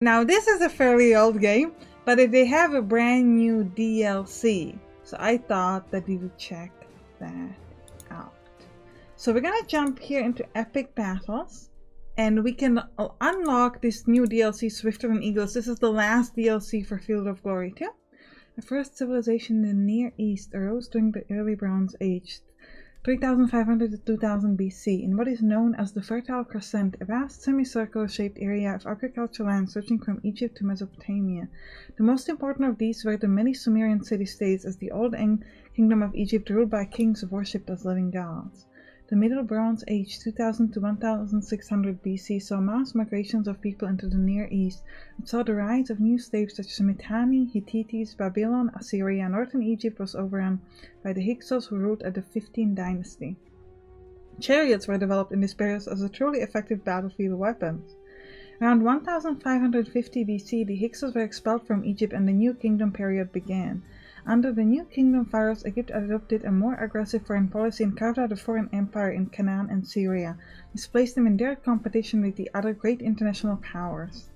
Now this is a fairly old game, but they have a brand new DLC. So I thought that we would check that out. So we're gonna jump here into Epic Battles, and we can unlock this new DLC, Swifter Than Eagles. This is the last DLC for Field of Glory 2. The first civilization in the Near East arose during the early Bronze Age, 3500 to 2000 BC, in what is known as the Fertile Crescent, a vast semicircular-shaped area of agricultural land stretching from Egypt to Mesopotamia. The most important of these were the many Sumerian city-states, as the Old Kingdom of Egypt ruled by kings worshipped as living gods. The Middle Bronze Age, 2000 to 1600 BC, saw mass migrations of people into the Near East and saw the rise of new states such as Mitanni, Hittites, Babylon, Assyria. Northern Egypt was overrun by the Hyksos, who ruled at the 15th dynasty. Chariots were developed in this period as a truly effective battlefield weapons. Around 1550 BC, the Hyksos were expelled from Egypt and the New Kingdom period began. Under the New Kingdom pharaohs, Egypt adopted a more aggressive foreign policy and carved out a foreign empire in Canaan and Syria. This placed them in direct competition with the other great international powers.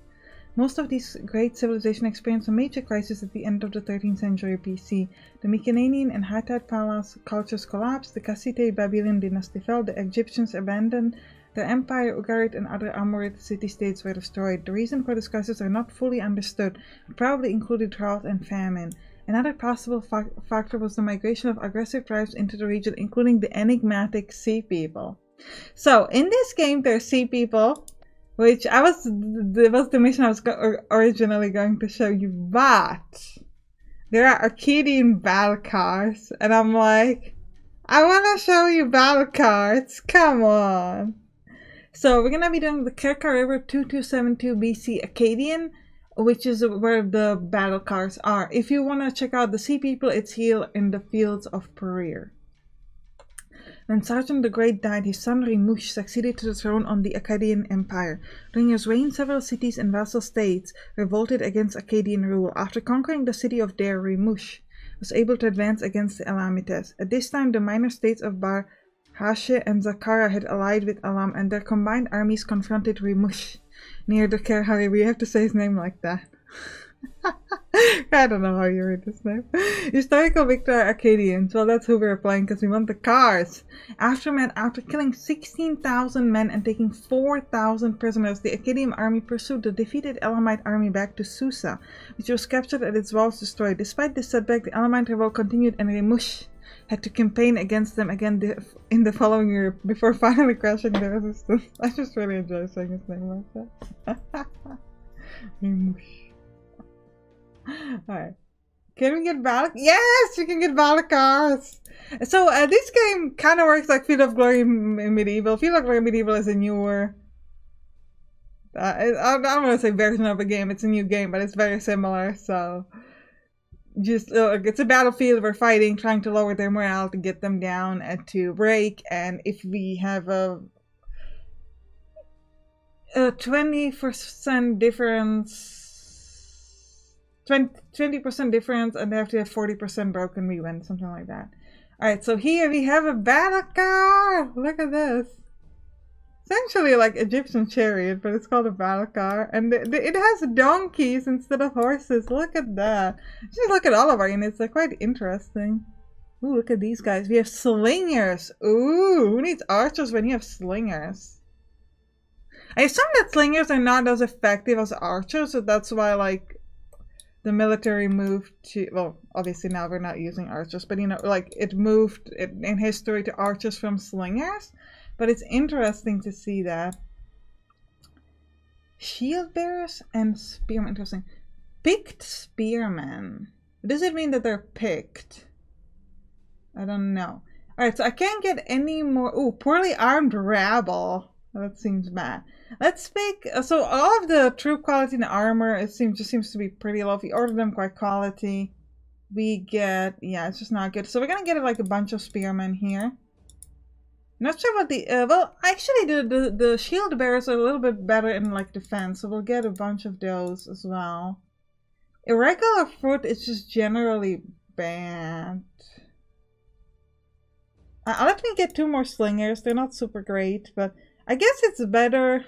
Most of these great civilizations experienced a major crisis at the end of the 13th century BC. The Mycenaean and Hittite palace cultures collapsed, the Kassite Babylonian dynasty fell, the Egyptians abandoned their empire, Ugarit and other Amorite city-states were destroyed. The reason for this crisis are not fully understood, but probably included drought and famine. Another possible factor was the migration of aggressive tribes into the region, including the enigmatic Sea People. So, in this game, there are Sea People, which was the mission I was originally going to show you, but there are Akkadian battle cards, and I'm like, I want to show you battle cards, come on. So, we're going to be doing the Kirka River 2272 BC Akkadian, which is where the battle cards are. If you want to check out the Sea People, it's here in the fields of Pereer. When Sargon the Great died, his son Rimush succeeded to the throne on the Akkadian Empire. During his reign, several cities and vassal states revolted against Akkadian rule. After conquering the city of Deir, Rimush was able to advance against the Elamites. At this time, the minor states of Bar Hashe and Zakara had allied with Elam, and their combined armies confronted Rimush near the Kerhari. We have to say his name like that. I don't know how you read this name. Historical victory Akkadians. Well, that's who we're playing because we want the cards. After killing 16,000 men and taking 4,000 prisoners, the Akkadian army pursued the defeated Elamite army back to Susa, which was captured and its walls destroyed. Despite this setback, the Elamite revolt continued, and Rimush had to campaign against them again in the following year before finally crashing the resistance. I just really enjoy saying his name like that. Alright. Can we get battle? Yes! We can get battle cards! So, this game kind of works like Field of Glory Medieval. Field of Glory Medieval is a newer... I don't want to say version of a game. It's a new game, but it's very similar, so... Just it's a battlefield. We're fighting, trying to lower their morale to get them down and to break. And if we have a 20% difference, 20% difference, and they have to have 40% broken, we win, something like that. All right, so here we have a battle card. Look at this. Essentially like Egyptian chariot, but it's called a battle car, and it has donkeys instead of horses. Look at that. Just look at all of our units. They're quite interesting. Ooh, look at these guys. We have slingers. Ooh, who needs archers when you have slingers? I assume that slingers are not as effective as archers, so that's why like the military moved to, well, obviously now we're not using archers, but you know, like it moved in history to archers from slingers. But it's interesting to see that. Shield bearers and spearmen. Interesting. Picked spearmen. Does it mean that they're picked? I don't know. Alright, so I can't get any more. Ooh, poorly armed rabble. That seems bad. Let's pick. So all of the troop quality and armor, it just seems to be pretty low. If we order them by quality, we get, yeah, it's just not good. So we're gonna get like a bunch of spearmen here. Not sure what the, well, actually the shield bearers are a little bit better in like defense, so we'll get a bunch of those as well. Irregular foot is just generally bad. Let me get 2 more slingers. They're not super great, but I guess it's better.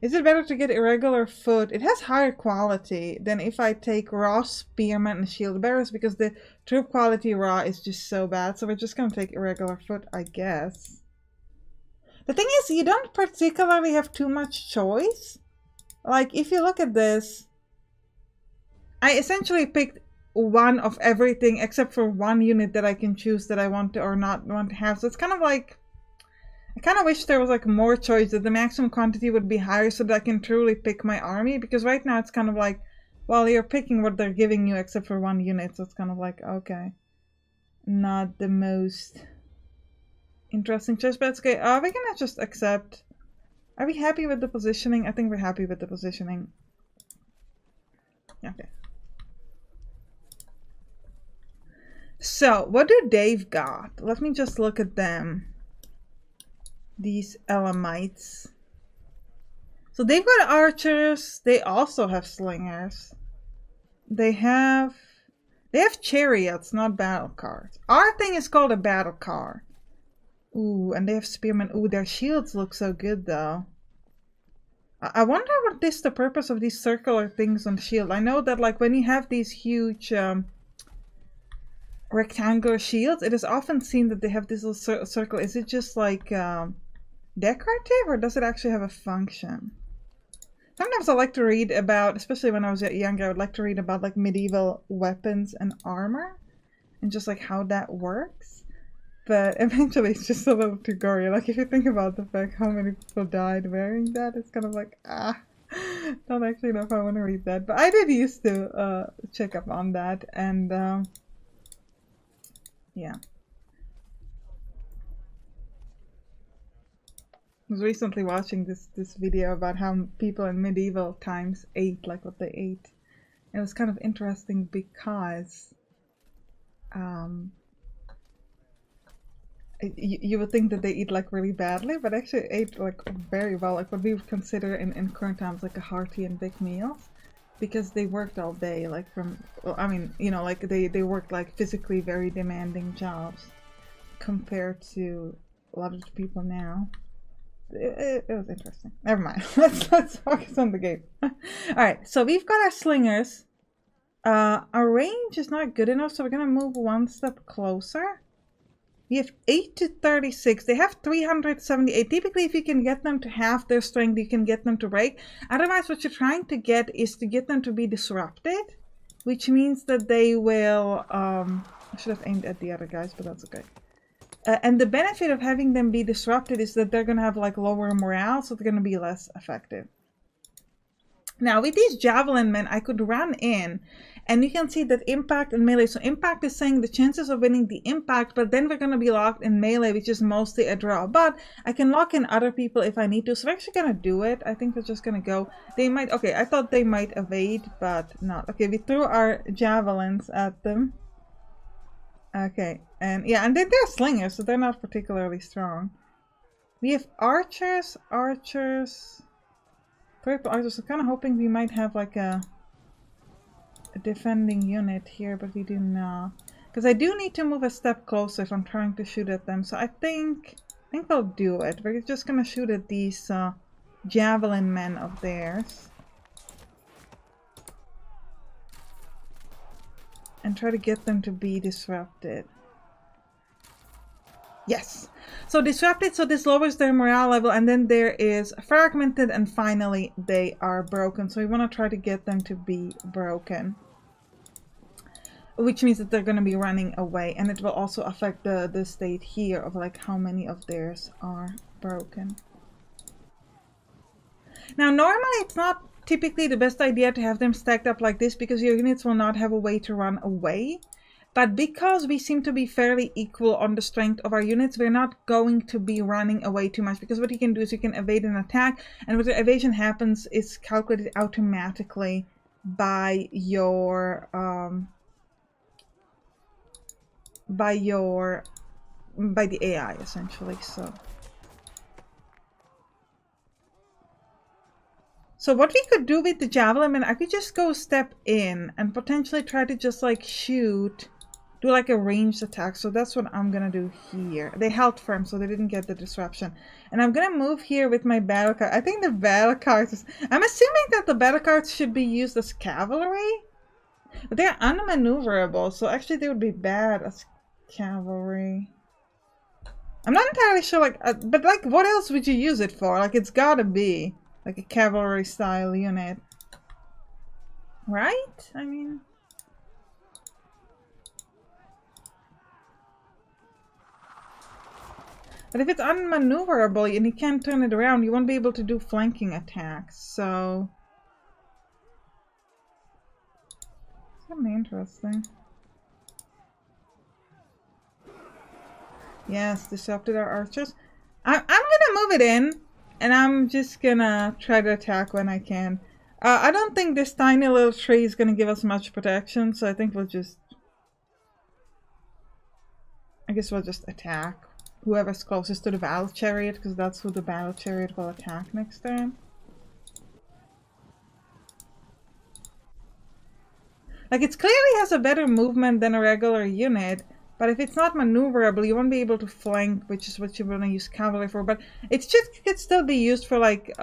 Is it better to get irregular foot? It has higher quality than if I take raw spearmen and shield bearers, because the troop quality raw is just so bad. So we're just gonna take irregular foot, I guess. The thing is, you don't particularly have too much choice. Like, if you look at this, I essentially picked one of everything except for one unit that I can choose that I want to or not want to have. So it's kind of like, I kind of wish there was like more choice, that the maximum quantity would be higher so that I can truly pick my army, because right now it's kind of like, well, you're picking what they're giving you except for one unit, so it's kind of like, okay, not the most interesting choice, but it's okay. We're gonna just accept. Are we happy with the positioning? I think we're happy with the positioning. Okay. So, what do they've got? Let me just look at them. These Elamites. So they've got archers. They also have slingers. They have chariots, not battle cars. Our thing is called a battle car. Ooh, and they have spearmen. Ooh, their shields look so good though. I wonder what is the purpose of these circular things on the shield. I know that like when you have these huge rectangular shields, it is often seen that they have this little circle. Is it just like decorative, or does it actually have a function? Sometimes I like to read about, especially when I was younger, I would like to read about like medieval weapons and armor and just like how that works. But eventually it's just a little too gory. Like if you think about the fact how many people died wearing that, it's kind of like, don't actually know if I want to read that. But I did used to check up on that, and yeah. I was recently watching this video about how people in medieval times ate, like what they ate. It was kind of interesting because you would think that they eat like really badly, but actually ate like very well, like what we would consider in current times like a hearty and big meals, because they worked all day, like from, well, I mean, you know, like they worked like physically very demanding jobs compared to a lot of the people now. It was interesting. Never mind. Let's focus on the game. All right, so we've got our slingers. Our range is not good enough, so we're gonna move one step closer. We have 8 to 36. They have 378. Typically, if you can get them to half their strength, you can get them to break. Otherwise, what you're trying to get is to get them to be disrupted, which means that they will. I should have aimed at the other guys, but that's okay. And the benefit of having them be disrupted is that they're going to have like lower morale, so they're going to be less effective. Now with these javelin men, I could run in, and you can see that impact and melee. So impact is saying the chances of winning the impact, but then we're going to be locked in melee, which is mostly a draw. But I can lock in other people if I need to, so we're actually going to do it. I think we're just going to go. They might, okay, I thought they might evade, but not. Okay, we threw our javelins at them. Okay, and yeah, and they're slingers, so they're not particularly strong. We have archers, purple archers. I'm kind of hoping we might have like a defending unit here, but we do not. Because I do need to move a step closer if I'm trying to shoot at them. So I think we'll do it. We're just gonna shoot at these javelin men of theirs. And try to get them to be disrupted. Yes. So disrupted, so this lowers their morale level, and then there is fragmented, and finally they are broken. So we want to try to get them to be broken. Which means that they're going to be running away, and it will also affect the state here of like how many of theirs are broken. Now normally it's not typically the best idea to have them stacked up like this, because your units will not have a way to run away. But because we seem to be fairly equal on the strength of our units, we're not going to be running away too much, because what you can do is you can evade an attack, and what the evasion happens is calculated automatically by your by the AI essentially. So what we could do with the javelin, and I could just go step in and potentially try to just like shoot do like a ranged attack. So that's what I'm gonna do here. They held firm, so they didn't get the disruption. And I'm gonna move here with my battle card. I think the battle cards is, I'm assuming that the battle cards should be used as cavalry, but they're unmaneuverable, so actually they would be bad as cavalry. I'm not entirely sure, like, but like, what else would you use it for? Like, it's gotta be like a cavalry style unit, right? I mean, but if it's unmaneuverable and you can't turn it around, you won't be able to do flanking attacks. So, it's gonna be interesting. Yes, disrupted our archers. I'm gonna move it in, and I'm just gonna try to attack when I can. I don't think this tiny little tree is gonna give us much protection, so I think we'll just... I guess we'll just attack whoever's closest to the battle chariot, because that's who the battle chariot will attack next turn. Like, it clearly has a better movement than a regular unit, but if it's not maneuverable, you won't be able to flank, which is what you want to use cavalry for. But it's just, it could still be used for like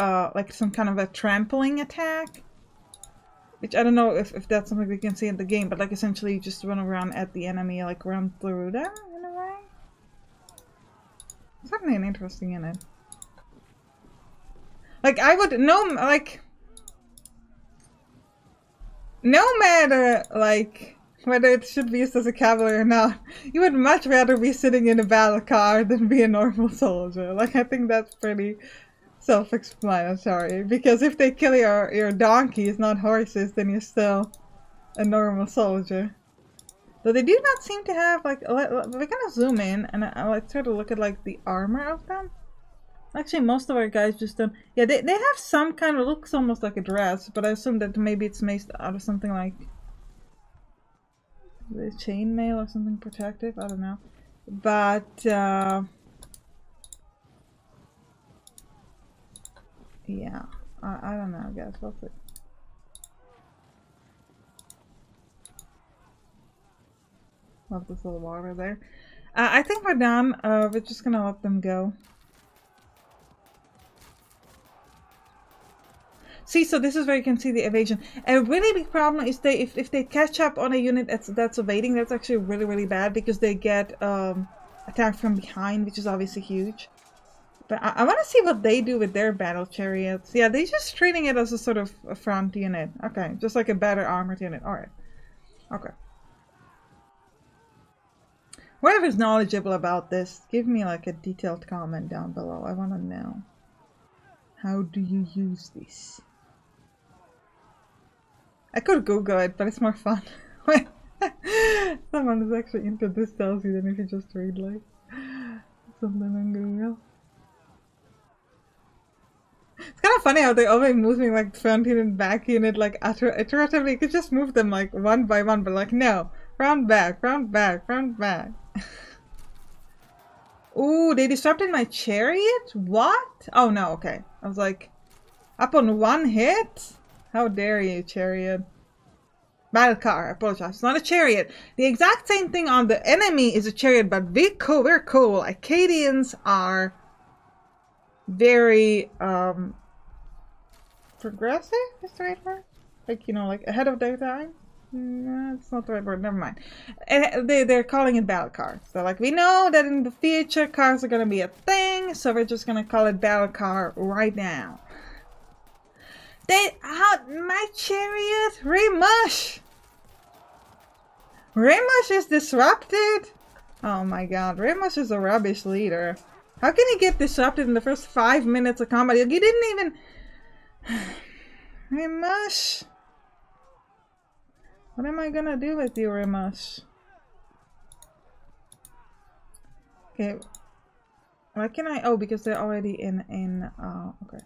some kind of a trampling attack, which I don't know if that's something we can see in the game. But like essentially, you just run around at the enemy, like run through them in a way. It's certainly an interesting unit. Like I would no matter like whether it should be used as a cavalry or not, you would much rather be sitting in a battle car than be a normal soldier. Like, I think that's pretty self-explanatory. Because if they kill your donkeys, not horses, then you're still a normal soldier. Though they do not seem to have, like, we're gonna zoom in and I'll try to look at, like, the armor of them. Actually, most of our guys just don't... Yeah, they have some kind of... looks almost like a dress, but I assume that maybe it's made out of something like... the chainmail or something protective, I don't know. But yeah, I don't know, guys. We'll see. Love this little water there. I think we're done. We're just gonna let them go. See, so this is where you can see the evasion. A really big problem is if they catch up on a unit that's evading, that's actually really, really bad because they get attacked from behind, which is obviously huge. But I want to see what they do with their battle chariots. Yeah, they're just treating it as a sort of a front unit. Okay, just like a better armored unit. Alright. Okay. Whoever's knowledgeable about this, give me like a detailed comment down below. I want to know. How do you use this? I could Google it, but it's more fun. Someone is actually into this tells you than if you just read like something on Google. It's kind of funny how they always moving like front unit, back unit, like iteratively. You could just move them like one by one, but like no, front, back, front, back, front, back. Ooh, they disrupted my chariot? What? Oh no, okay. I was like, up on one hit? How dare you, chariot. Battle car, I apologize. It's not a chariot. The exact same thing on the enemy is a chariot, but we're cool. Acadians are very, progressive? Is the right word? Like, you know, like ahead of their time? No, it's not the right word. Never mind. They're calling it battle cars. They're like, we know that in the future cars are going to be a thing, so we're just going to call it battle car right now. My chariot, Remush! Remush is disrupted? Oh my god, Remush is a rubbish leader. How can he get disrupted in the first 5 minutes of combat? He didn't even... Remush! What am I gonna do with you, Remush? Okay. Why can I... Oh, because they're already in okay.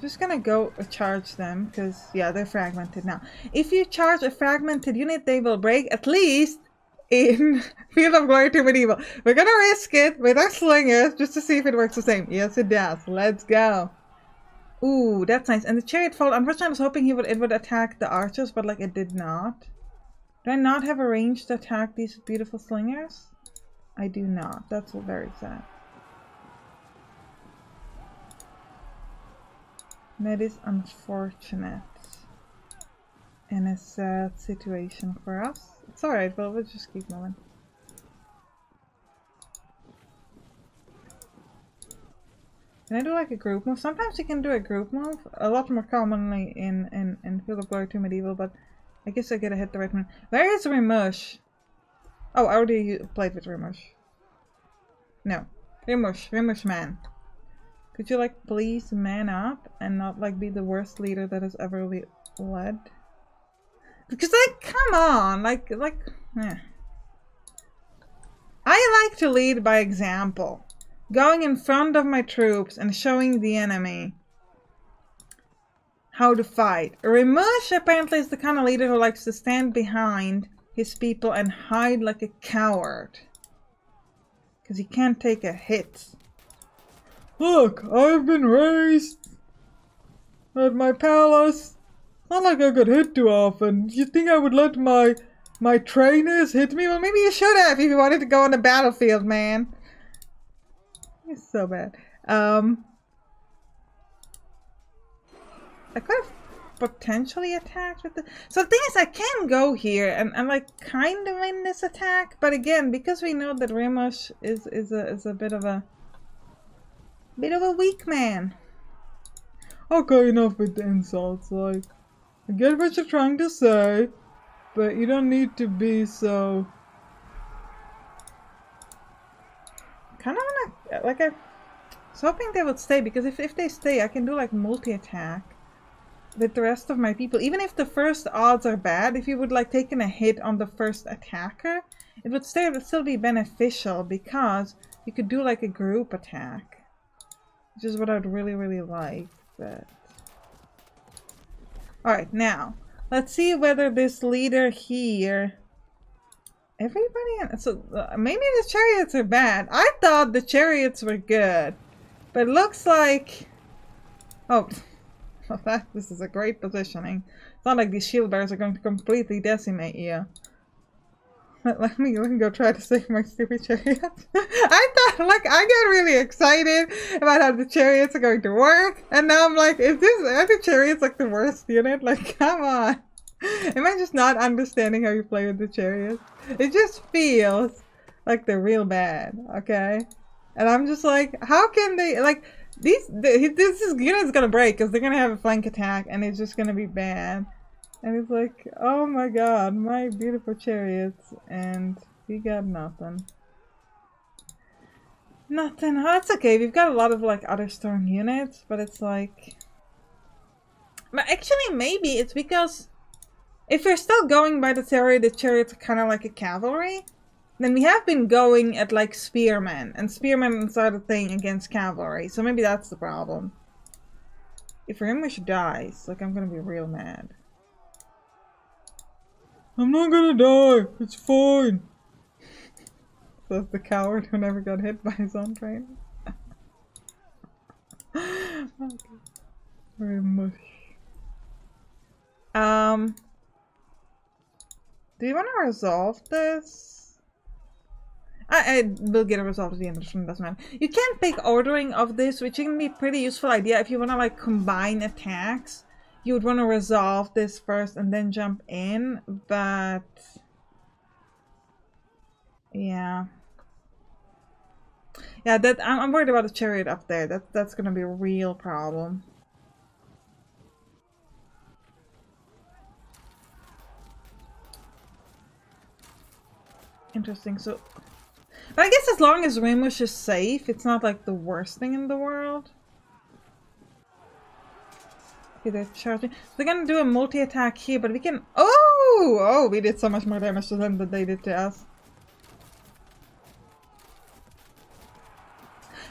Just gonna go charge them because yeah, they're fragmented now. If you charge a fragmented unit, they will break at least in Field of Glory to Medieval. We're gonna risk it with our slingers just to see if it works the same. Yes, it does. Let's go. Ooh, that's nice. And the chariot followed. Unfortunately, I was hoping it would attack the archers, but like it did not. Do I not have a range to attack these beautiful slingers? I do not. That's very sad. That is unfortunate. And a sad situation for us. It's alright, but we'll just keep moving. Can I do like a group move? Sometimes you can do a group move. A lot more commonly in Field of Glory 2 Medieval, but I guess I gotta hit the right one. Where is Rimush? Oh, I already played with Rimush. No. Rimush man. Could you like please man up and not like be the worst leader that has ever led? Because like, come on, eh. I like to lead by example. Going in front of my troops and showing the enemy how to fight. Rimush apparently is the kind of leader who likes to stand behind his people and hide like a coward. Because he can't take a hit. Look, I've been raised at my palace. Not like I got hit too often. You think I would let my trainers hit me? Well, maybe you should have if you wanted to go on the battlefield, man. It's so bad. I could have potentially attacked with the... So the thing is, I can go here and like kind of win this attack, but again, because we know that Rimush is a bit of a weak man. Okay, enough with the insults. Like, I get what you're trying to say, but you don't need to be so... Kind of wanna, like, I was hoping they would stay, because if they stay, I can do like multi-attack with the rest of my people. Even if the first odds are bad, if you would like taking a hit on the first attacker, it would still be beneficial, because you could do like a group attack, which is what I'd really like. But all right, now let's see whether this leader here. Everybody, so maybe the chariots are bad. I thought the chariots were good, but it looks like, oh, this is a great positioning. It's not like these shield bearers are going to completely decimate you. Let me go try to save my stupid chariots. I thought, like, I got really excited about how the chariots are going to work, and now I'm like, are the chariots like the worst unit? Like, come on. Am I just not understanding how you play with the chariots? It just feels like they're real bad, okay? And I'm just like, how can they, like, this unit's gonna break because they're gonna have a flank attack and it's just gonna be bad. And it's like, oh my god, my beautiful chariots, and we got nothing. Nothing. Oh, it's okay. We've got a lot of like other storm units, but it's like, but actually maybe it's because if we're still going by the theory that chariots are kind of like a cavalry, then we have been going at like spearmen, and spearmen are the thing against cavalry, so maybe that's the problem. If Rimush dies, like, I'm gonna be real mad. I'm not gonna die, it's fine. That's the coward who never got hit by his own train. Okay. Rimush. Do you want to resolve this? I will get a result at the end of this one, doesn't matter. You can pick ordering of this, which can be a pretty useful idea if you want to like combine attacks. You would want to resolve this first and then jump in, but yeah, that I'm worried about the chariot up there. That's gonna be a real problem. Interesting. So, but I guess as long as Rimush is safe, it's not like the worst thing in the world. Okay, they're charging. They're gonna do a multi-attack here, but we can. Oh, we did so much more damage to them than they did to us.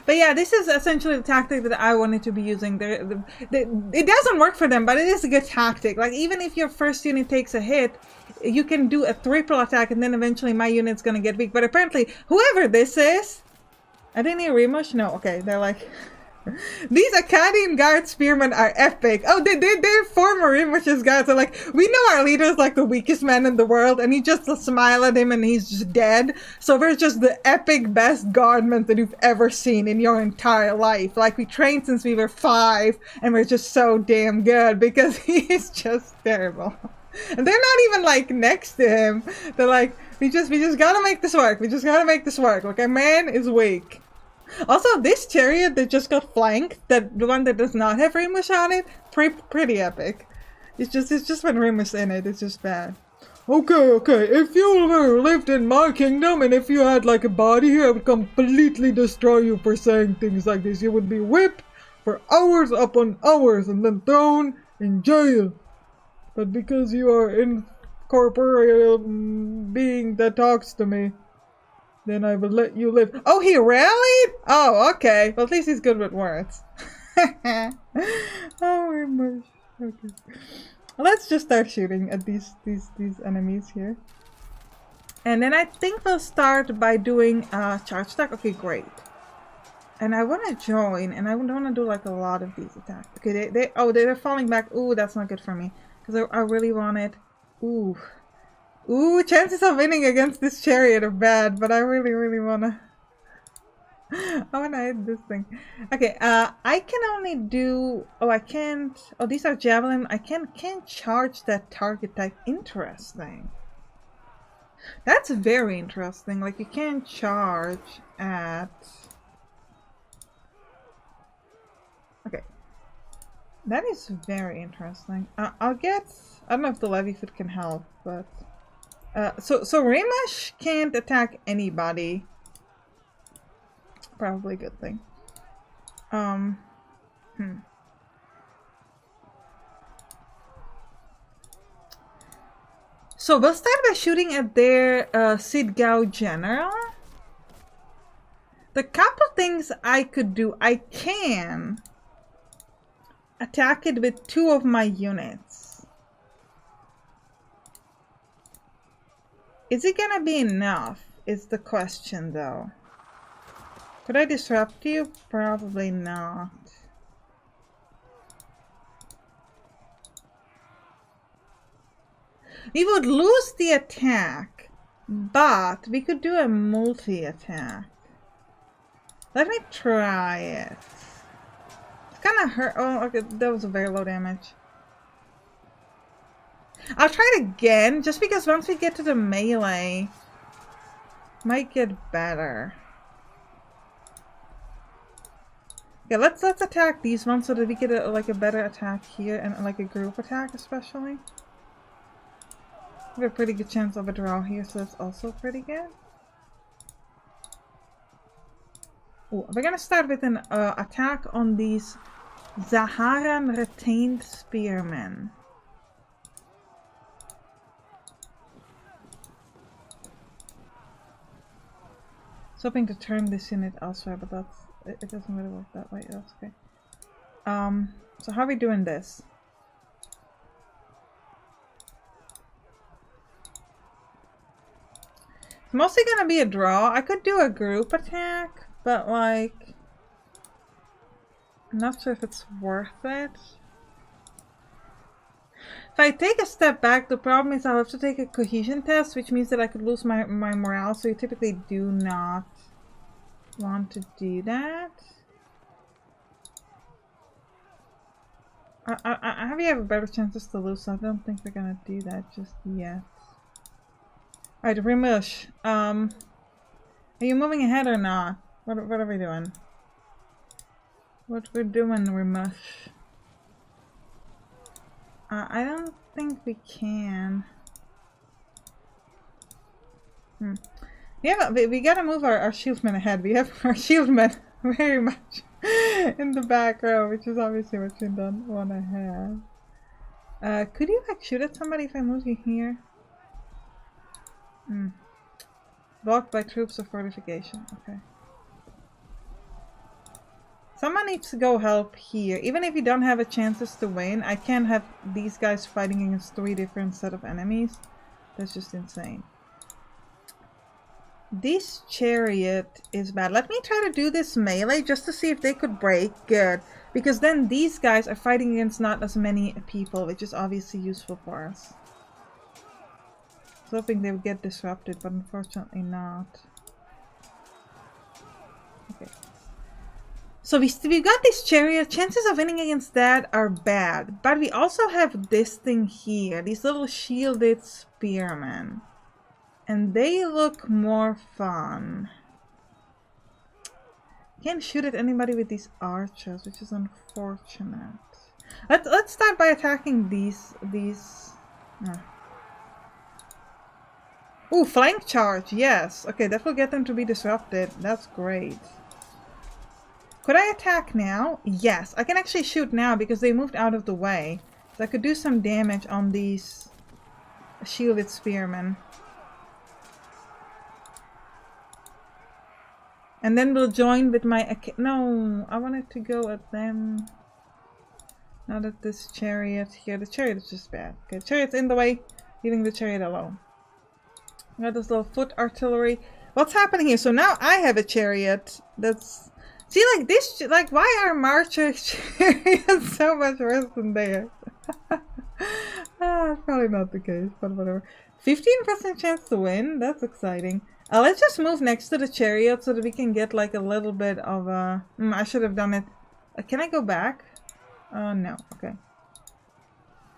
But yeah, this is essentially the tactic that I wanted to be using. It doesn't work for them, but it is a good tactic. Like, even if your first unit takes a hit, you can do a triple attack, and then eventually my unit's gonna get weak. But apparently, whoever this is... Are they near Rimush? No, okay, they're like... These Akkadian guard spearmen are epic. Oh, they're former Rimish's guards. So like, we know our leader is like the weakest man in the world, and you just smile at him and he's just dead. So we're just the epic best guardmen that you've ever seen in your entire life. Like, we trained since we were 5, and we're just so damn good because he's just terrible. And they're not even like next to him. They're like, we just gotta make this work. We just gotta make this work. Like, our man is weak. Also, this chariot that just got flanked, the one that does not have Remus on it, pretty epic. It's just when Remus in it, it's just bad. Okay, if you ever lived in my kingdom and if you had like a body here, I would completely destroy you for saying things like this. You would be whipped for hours upon hours and then thrown in jail. But because you are incorporeal being that talks to me, then I will let you live. Oh, he rallied? Oh, okay. Well, at least he's good with words. Oh my gosh. Okay. Well, let's just start shooting at these enemies here. And then I think we'll start by doing charge attack. Okay, great. And I want to join, and I want to do like a lot of these attacks. Okay, they're falling back. Ooh, that's not good for me. Because I really want it. Ooh, chances of winning against this chariot are bad, but I really wanna hit this thing. Okay, I can only do, I can't, these are javelin. I can't charge that target type. Interesting. That's very interesting. Like, you can't charge at, okay. That is very interesting. I'll get, I don't know if the levy fit can help, but so Remus can't attack anybody. Probably a good thing. So we'll start by shooting at their Sidgao general. The couple things I could do, I can attack it with 2 of my units. Is it gonna be enough? Is the question though. Could I disrupt you? Probably not. We would lose the attack, but we could do a multi-attack. Let me try it. It's gonna hurt. Oh, okay, that was a very low damage. I'll try it again, just because once we get to the melee, might get better. Yeah, let's attack these ones so that we get a better attack here and like a group attack especially. We have a pretty good chance of a draw here, so that's also pretty good. Ooh, we're gonna start with an attack on these Zaharan retained spearmen. I was hoping to turn this unit elsewhere, but it doesn't really work that way. That's okay. So how are we doing this? It's mostly gonna be a draw. I could do a group attack, but like, I'm not sure if it's worth it. If I take a step back, the problem is I'll have to take a cohesion test, which means that I could lose my morale, so you typically do not want to do that. I have better chances to lose, so I don't think we're gonna do that just yet. Alright, Remus, are you moving ahead or not? What are we doing? What we're doing, Remus? I don't think we can. Yeah, we gotta move our shieldmen ahead. We have our shieldmen very much in the back row, which is obviously what you don't want to have. Could you like shoot at somebody if I move you here? Blocked by troops of fortification. Okay. Someone needs to go help here. Even if you don't have a chances to win, I can't have these guys fighting against 3 different set of enemies. That's just insane. This chariot is bad. Let me try to do this melee just to see if they could break. Good. Because then these guys are fighting against not as many people, which is obviously useful for us. I was hoping they would get disrupted, but unfortunately not. Okay. So we've got this chariot. Chances of winning against that are bad. But we also have this thing here. These little shielded spearmen. And they look more fun. Can't shoot at anybody with these archers, which is unfortunate. Let's start by attacking these. Ooh, flank charge, yes. Okay, that will get them to be disrupted. That's great. Could I attack now? Yes, I can actually shoot now because they moved out of the way. So I could do some damage on these shielded spearmen. And then we'll join with my... No, I wanted to go at them. Now that this chariot here... The chariot is just bad. Okay, chariot's in the way. Leaving the chariot alone. I got this little foot artillery. What's happening here? So now I have a chariot. That's... See, like this... Like, why are Marcher chariots so much worse than theirs? Probably not the case, but whatever. 15% chance to win? That's exciting. Let's just move next to the chariot so that we can get like a little bit of a... I should have done it. Can I go back? No. Okay.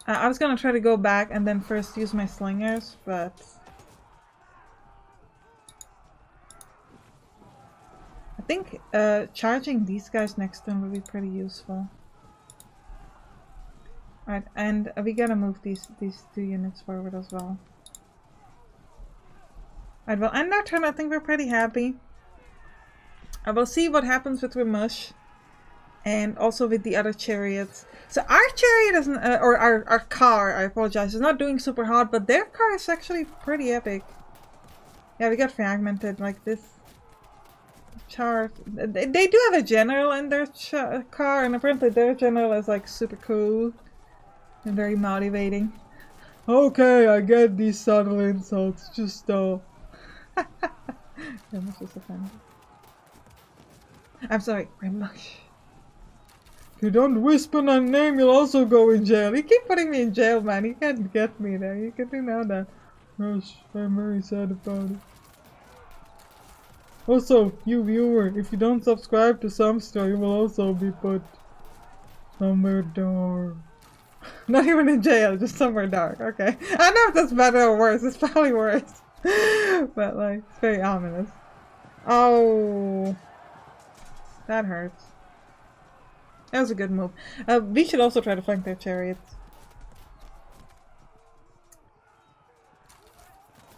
I was gonna try to go back and then first use my slingers, but... I think charging these guys next to them would be pretty useful. Alright, and we gotta move these 2 units forward as well. Alright, well, end our turn. I think we're pretty happy. I will see what happens with Ramush and also with the other chariots. So our chariot isn't, or our car, I apologize, is not doing super hot, but their car is actually pretty epic. Yeah, we got fragmented like this. Chart. They do have a general in their car, and apparently their general is like super cool and very motivating. Okay, I get these subtle insults, just Ramush is offended. I'm sorry, Ramush. If you don't whisper my name, you'll also go in jail. You keep putting me in jail, man. You can't get me there. You can do know that. Rush, I'm very sad about it. Also, you viewer, if you don't subscribe to Sampstra, you will also be put somewhere dark. Not even in jail, just somewhere dark. Okay. I don't know if that's better or worse. It's probably worse. But like, it's very ominous. Oh, that hurts. That was a good move. We should also try to flank their chariots.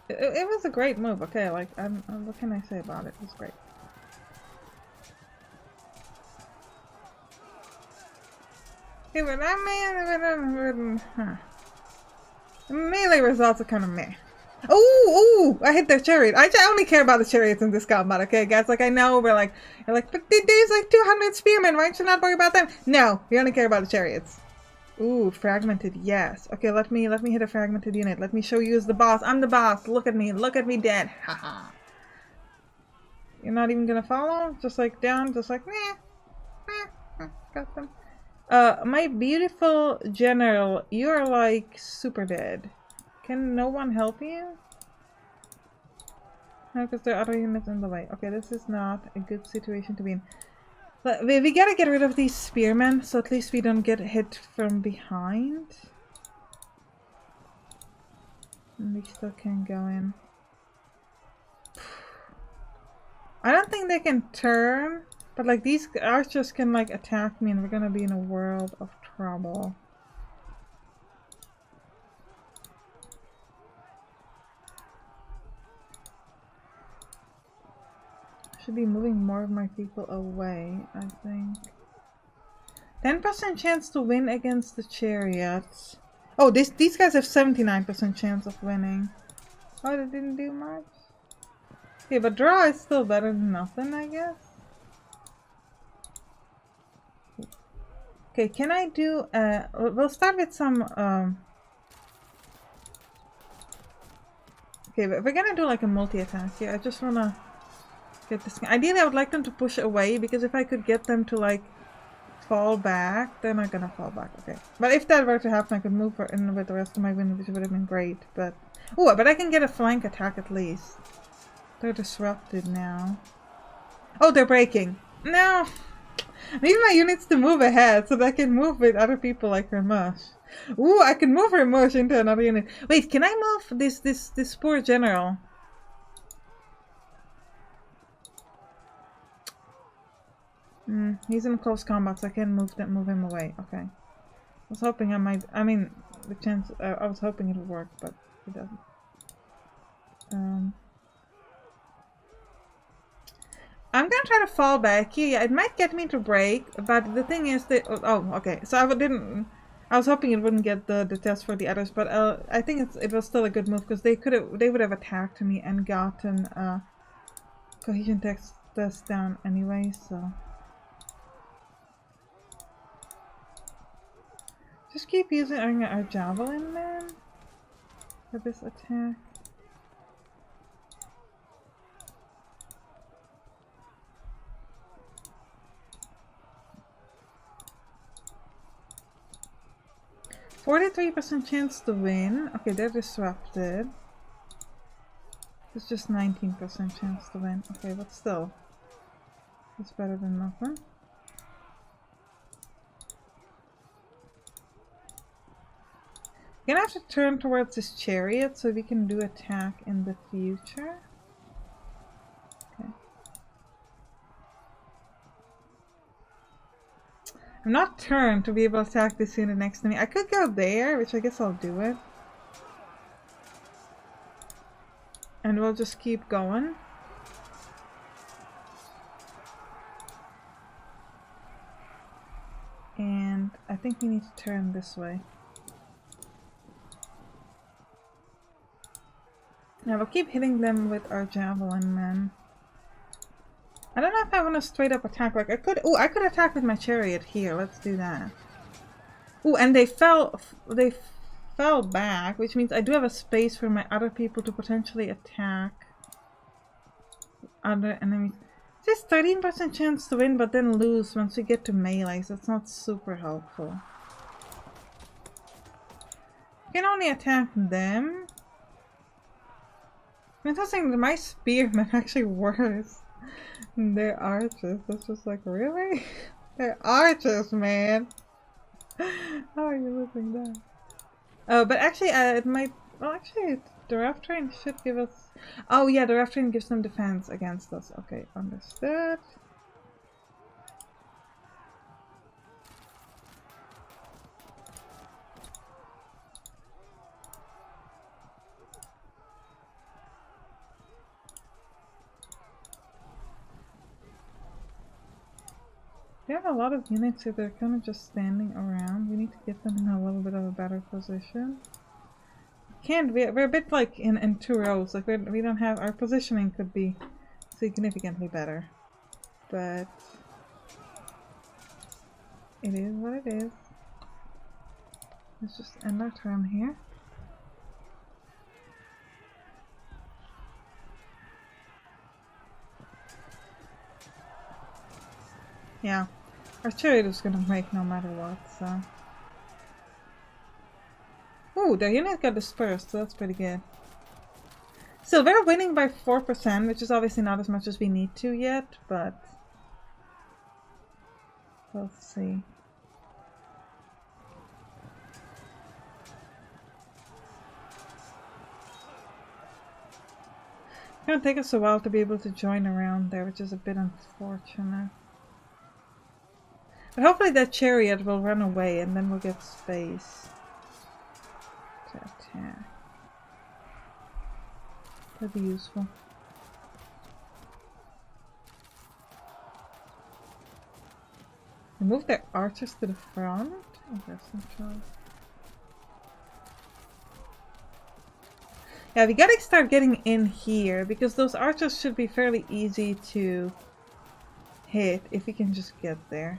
It was a great move. Okay, like, what can I say about it? It was great. Okay, but melee results are kind of meh. Ooh! I hit their chariot. I only care about the chariots in this combat, okay, guys? Like, I know we're like, you're like, but there's like 200 spearmen. Why should you not worry about them? No, we only care about the chariots. Ooh, fragmented, yes. Okay, let me hit a fragmented unit. Let me show you as the boss. I'm the boss. Look at me dead. Haha. You're not even gonna follow? Just like down, just like got them. My beautiful general, you're like super dead. Can no one help you? No, because there are other units in the way. Okay, this is not a good situation to be in. But we gotta get rid of these spearmen, so at least we don't get hit from behind. And we still can go in. I don't think they can turn, but like these archers can like attack me and we're gonna be in a world of trouble. Should be moving more of my people away, I think. 10% chance to win against the chariots. Oh, these guys have 79% chance of winning. Oh, they didn't do much. Okay, but draw is still better than nothing, I guess. Okay, can I do we'll start with some Okay, but if we're gonna do like a multi-attack here, I just wanna get this. Ideally, I would like them to push away, because if I could get them to like fall back, they're not gonna fall back. Okay, but if that were to happen, I could move in with the rest of my wind, which would have been great. But oh, but I can get a flank attack at least. They're disrupted now. Oh, they're breaking. No, I need my units to move ahead so that I can move with other people like Ramush. Ooh, I can move Ramush into another unit. Wait, can I move this poor general? He's in close combat, so I can move him away. Okay. I was hoping I might. I mean, the chance. I was hoping it would work, but it doesn't. I'm gonna try to fall back here. Yeah, it might get me to break, but the thing is that okay. So I was hoping it wouldn't get the test for the others, but I think it was still a good move, because they would have attacked me and gotten cohesion test down anyway. So just keep using our javelin man for this attack. %43% chance to win. Okay, they're disrupted. It's just 19% chance to win. Okay, but still. It's better than nothing. We're gonna have to turn towards this chariot so we can do attack in the future. Okay. I'm not turned to be able to attack this unit next to me. I could go there, which I guess I'll do it. And we'll just keep going. And I think we need to turn this way. Now we'll keep hitting them with our javelin men. I don't know if I want to straight up attack. Like I could. Oh, I could attack with my chariot here. Let's do that. Oh, and they fell back, which means I do have a space for my other people to potentially attack other enemies. Just 13% chance to win, but then lose once we get to melee, so it's not super helpful. You can only attack them. It's interesting that my spearmen actually worse than their archers. That's just like, really? They're archers, man! How are you losing that? Oh, but actually, it might. Well, actually, the rough terrain should give us. Oh, yeah, the rough terrain gives them defense against us. Okay, understood. We have a lot of units here that are kind of just standing around. We need to get them in a little bit of a better position. We're a bit like in two rows. Like we don't have, our positioning could be significantly better, but it is what it is. Let's just end our turn here. Yeah, our chariot is gonna break no matter what, so. Ooh, their unit got dispersed, so that's pretty good. Still, we're winning by 4%, which is obviously not as much as we need to yet, but we'll see. It's gonna take us a while to be able to join around there, which is a bit unfortunate. But hopefully that chariot will run away and then we'll get space to attack. That'd be useful. They move their archers to the front? Oh, that's not true. Yeah, we gotta start getting in here because those archers should be fairly easy to hit if we can just get there.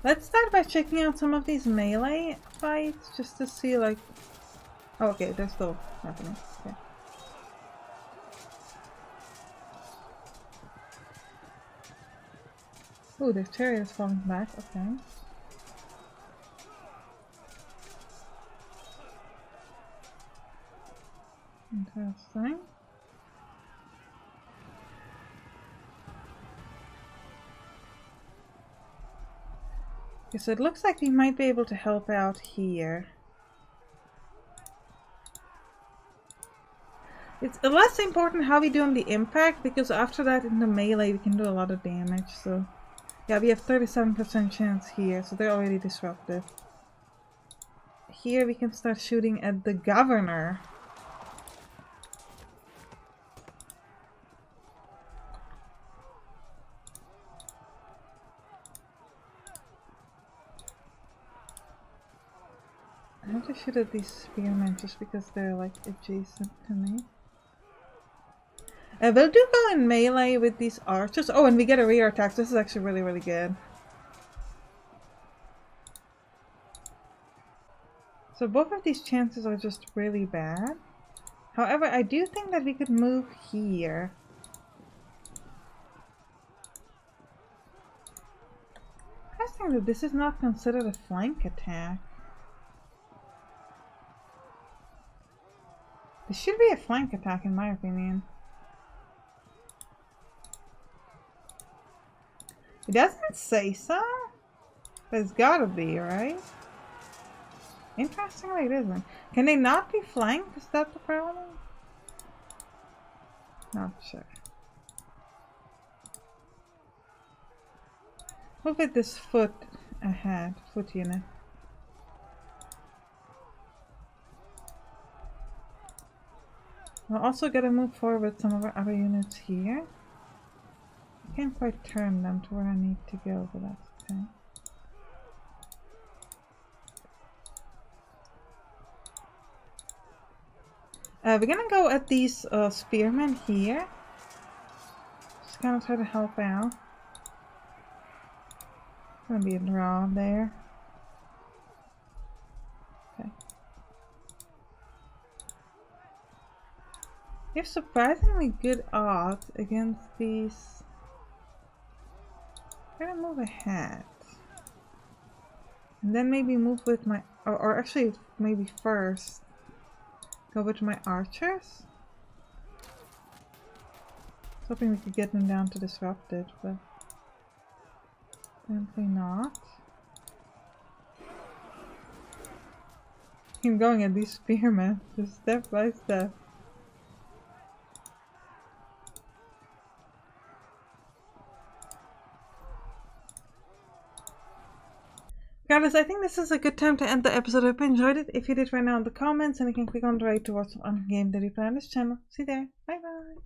Let's start by checking out some of these melee fights just to see like... Oh, okay, they're still happening. Okay. Ooh, their chariot is falling back. Okay. Interesting. Okay, so it looks like we might be able to help out here. It's less important how we do on the impact, because after that in the melee we can do a lot of damage, so... Yeah, we have 37% chance here, so they're already disrupted. Here we can start shooting at the governor. I have to shoot at these spearmen just because they're like adjacent to me. We'll do go in melee with these archers. Oh, and we get a rear attack. This is actually really, really good. So both of these chances are just really bad. However, I do think that we could move here. Interesting that this is not considered a flank attack. This should be a flank attack in my opinion. It doesn't say so, but it's gotta be, right? Interestingly, it isn't. Can they not be flanked? Is that the problem? Not sure. Move at this foot ahead, foot unit. We're also gonna move forward with some of our other units here. I can't quite turn them to where I need to go, but that's okay. We're gonna go at these spearmen here. Just kind of try to help out. Gonna be a draw there. Okay. You have surprisingly good odds against these. I'm gonna move ahead. And then maybe move with my, or actually maybe first go with my archers. I was hoping we could get them down to disrupt it, but apparently not. I'm going at these spearmen, just step by step. Guys, I think this is a good time to end the episode. I hope you enjoyed it. If you did, right now in the comments, and you can click on the right to watch some game that we play on this channel. See you there. Bye bye.